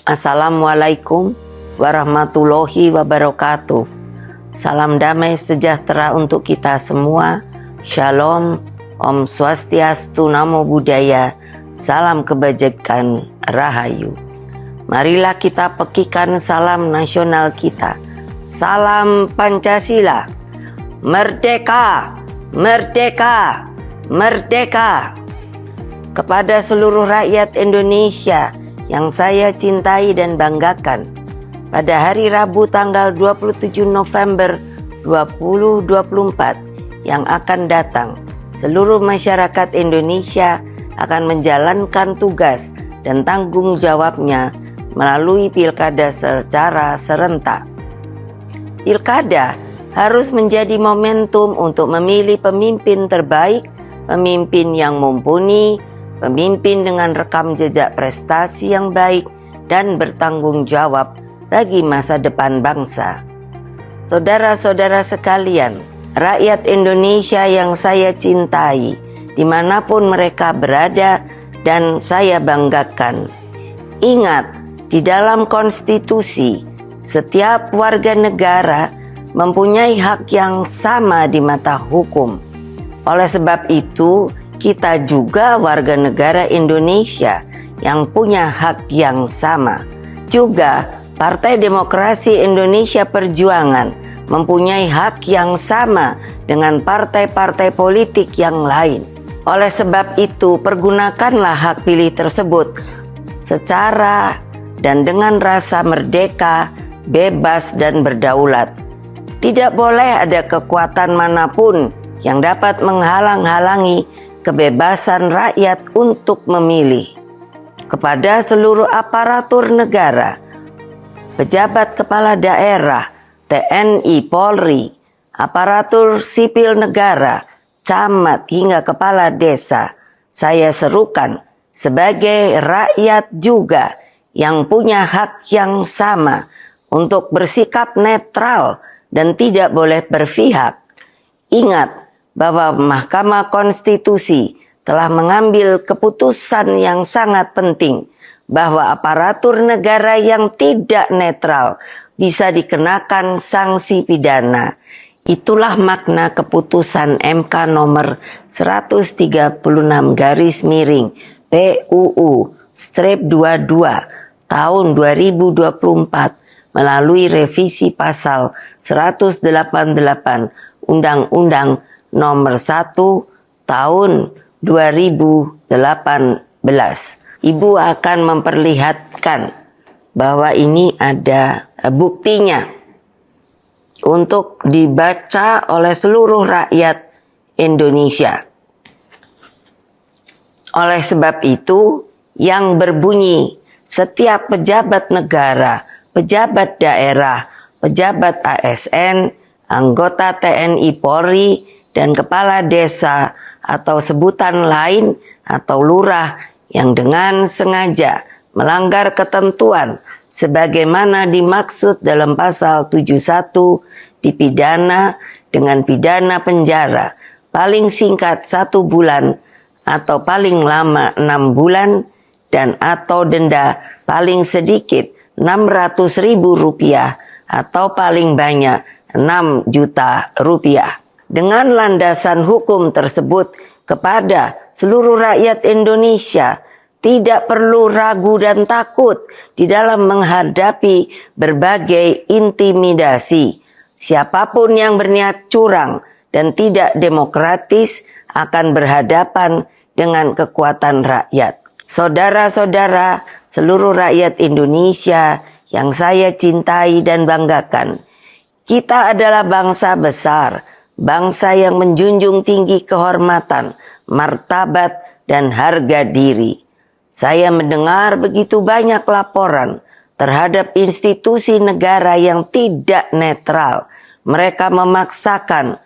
Assalamualaikum warahmatullahi wabarakatuh. Salam damai sejahtera untuk kita semua. Shalom, Om Swastiastu, Namo Buddhaya, salam kebajikan, Rahayu. Marilah kita pekikan salam nasional kita. Salam Pancasila. Merdeka, merdeka, merdeka. Kepada seluruh rakyat Indonesia yang saya cintai dan banggakan, pada hari Rabu tanggal 27 November 2024 yang akan datang, seluruh masyarakat Indonesia akan menjalankan tugas dan tanggung jawabnya melalui pilkada secara serentak. Pilkada harus menjadi momentum untuk memilih pemimpin terbaik, pemimpin yang mumpuni, pemimpin dengan rekam jejak prestasi yang baik dan bertanggung jawab bagi masa depan bangsa. Saudara-saudara sekalian, rakyat Indonesia yang saya cintai, dimanapun mereka berada dan saya banggakan. Ingat, di dalam konstitusi, setiap warga negara mempunyai hak yang sama di mata hukum. Oleh sebab itu, kita juga warga negara Indonesia yang punya hak yang sama. Juga Partai Demokrasi Indonesia Perjuangan mempunyai hak yang sama dengan partai-partai politik yang lain. Oleh sebab itu, pergunakanlah hak pilih tersebut secara dan dengan rasa merdeka, bebas dan berdaulat. Tidak boleh ada kekuatan manapun yang dapat menghalang-halangi kebebasan rakyat untuk memilih. Kepada seluruh aparatur negara, pejabat kepala daerah, TNI, Polri, aparatur sipil negara, camat hingga kepala desa, saya serukan sebagai rakyat juga yang punya hak yang sama untuk bersikap netral dan tidak boleh berpihak. Ingat bahwa Mahkamah Konstitusi telah mengambil keputusan yang sangat penting bahwa aparatur negara yang tidak netral bisa dikenakan sanksi pidana. Itulah makna keputusan MK nomor 136 garis miring PUU strip 22 tahun 2024 melalui revisi pasal 188 Undang-Undang nomor 1 tahun 2018. Ibu akan memperlihatkan bahwa ini ada buktinya untuk dibaca oleh seluruh rakyat Indonesia. Oleh sebab itu, yang berbunyi setiap pejabat negara, pejabat daerah, pejabat ASN, anggota TNI Polri, dan kepala desa atau sebutan lain atau lurah yang dengan sengaja melanggar ketentuan sebagaimana dimaksud dalam pasal 71 dipidana dengan pidana penjara paling singkat 1 bulan atau paling lama 6 bulan dan atau denda paling sedikit Rp600.000 atau paling banyak Rp6 juta. Dengan landasan hukum tersebut, kepada seluruh rakyat Indonesia tidak perlu ragu dan takut di dalam menghadapi berbagai intimidasi. Siapapun yang berniat curang dan tidak demokratis akan berhadapan dengan kekuatan rakyat. Saudara-saudara, seluruh rakyat Indonesia yang saya cintai dan banggakan, kita adalah bangsa besar, bangsa yang menjunjung tinggi kehormatan, martabat, dan harga diri. Saya mendengar begitu banyak laporan terhadap institusi negara yang tidak netral. Mereka memaksakan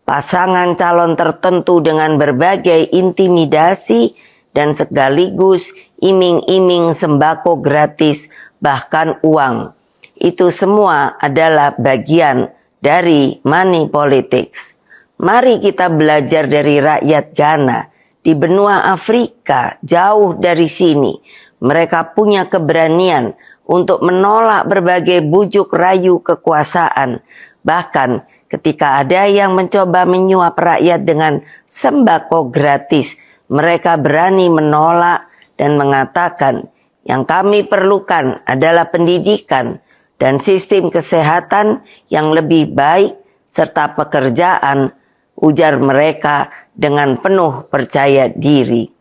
pasangan calon tertentu dengan berbagai intimidasi dan sekaligus iming-iming sembako gratis, bahkan uang. Itu semua adalah bagian dari money politics. Mari kita belajar dari rakyat Ghana di benua Afrika, jauh dari sini. Mereka punya keberanian untuk menolak berbagai bujuk rayu kekuasaan. Bahkan ketika ada yang mencoba menyuap rakyat dengan sembako gratis, mereka berani menolak dan mengatakan, yang kami perlukan adalah pendidikan dan sistem kesehatan yang lebih baik serta pekerjaan, ujar mereka dengan penuh percaya diri.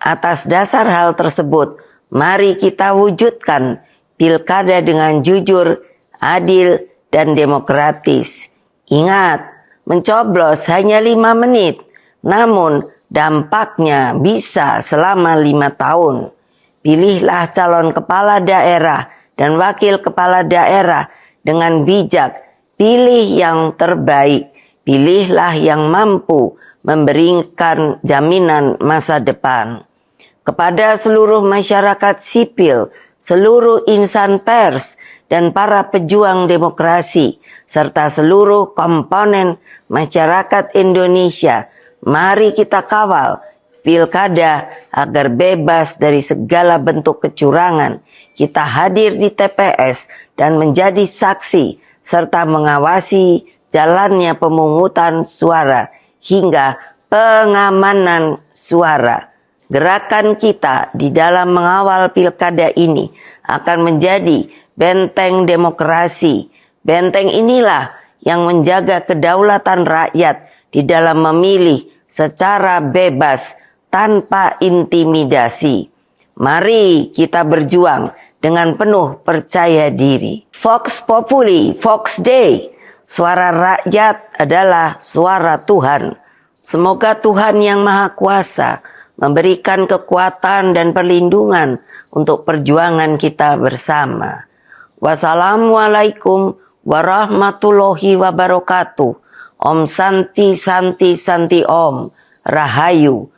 Atas dasar hal tersebut, mari kita wujudkan pilkada dengan jujur, adil, dan demokratis. Ingat, mencoblos hanya 5 menit, namun dampaknya bisa selama 5 tahun. Pilihlah calon kepala daerah dan wakil kepala daerah dengan bijak. Pilih yang terbaik. Pilihlah yang mampu memberikan jaminan masa depan. Kepada seluruh masyarakat sipil, seluruh insan pers, dan para pejuang demokrasi, serta seluruh komponen masyarakat Indonesia, mari kita kawal pilkada agar bebas dari segala bentuk kecurangan. Kita hadir di TPS dan menjadi saksi serta mengawasi jalannya pemungutan suara hingga pengamanan suara. Gerakan kita di dalam mengawal pilkada ini akan menjadi benteng demokrasi. Benteng inilah yang menjaga kedaulatan rakyat di dalam memilih secara bebas tanpa intimidasi. Mari kita berjuang dengan penuh percaya diri. Vox Populi, Vox Dei. Suara rakyat adalah suara Tuhan. Semoga Tuhan yang Maha Kuasa memberikan kekuatan dan perlindungan untuk perjuangan kita bersama. Wassalamualaikum warahmatullahi wabarakatuh. Om Santi Santi Santi Om. Rahayu.